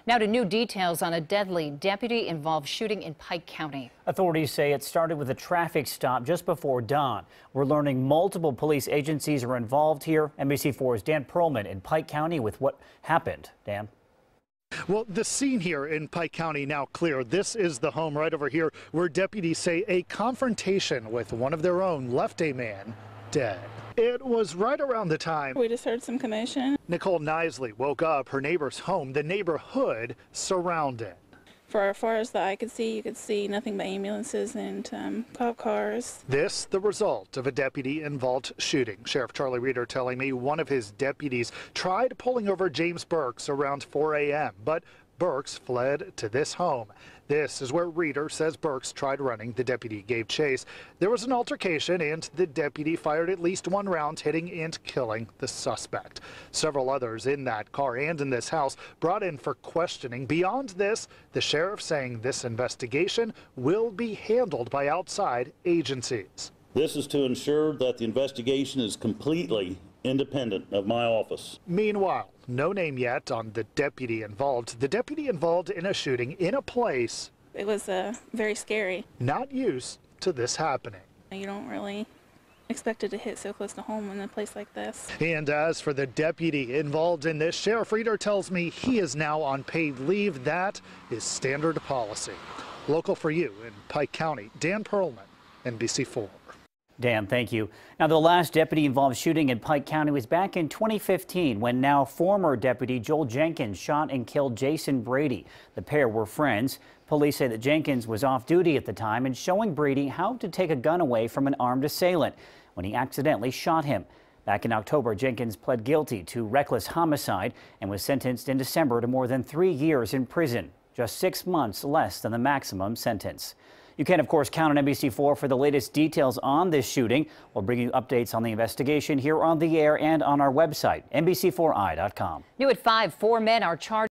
Now to new details on a deadly deputy-involved shooting in Pike County. Authorities say it started with a traffic stop just before dawn. We're learning multiple police agencies are involved here. NBC4's Dan Perlman in Pike County with what happened. Dan? Well, the scene here in Pike County now clear. This is the home right over here where deputies say a confrontation with one of their own left a man dead. It was right around the time we just heard some commotion. Nicole Nisley woke up her neighbor's home, the neighborhood surrounded. For as far as the eye could see, you could see nothing but ambulances and cop cars. This the result of a deputy-involved shooting. Sheriff Charlie Reeder telling me one of his deputies tried pulling over James Burks around 4 a.m., but Burks fled to this home. This is where Reeder says Burks tried running. The deputy gave chase. There was an altercation, and the deputy fired at least one round, hitting and killing the suspect. Several others in that car and in this house brought in for questioning. Beyond this, the sheriff saying this investigation will be handled by outside agencies. This is to ensure that the investigation is completely independent of my office. Meanwhile, no name yet on the deputy involved. The deputy involved in a shooting in a place. It was very scary. Not used to this happening. You don't really expect it to hit so close to home in a place like this. And as for the deputy involved in this, Sheriff Reeder tells me he is now on paid leave. That is standard policy. Local for you in Pike County, Dan Perlman, NBC4. Dan, thank you. Now, the last deputy-involved shooting in Pike County was back in 2015 when now former Deputy Joel Jenkins shot and killed Jason Brady. The pair were friends. Police say that Jenkins was off duty at the time and showing Brady how to take a gun away from an armed assailant when he accidentally shot him. Back in October, Jenkins pled guilty to reckless homicide and was sentenced in December to more than 3 years in prison, just 6 months less than the maximum sentence. You can, of course, count on NBC4 for the latest details on this shooting. We'll bring you updates on the investigation here on the air and on our website, NBC4i.com. New at 5, 4 men are charged.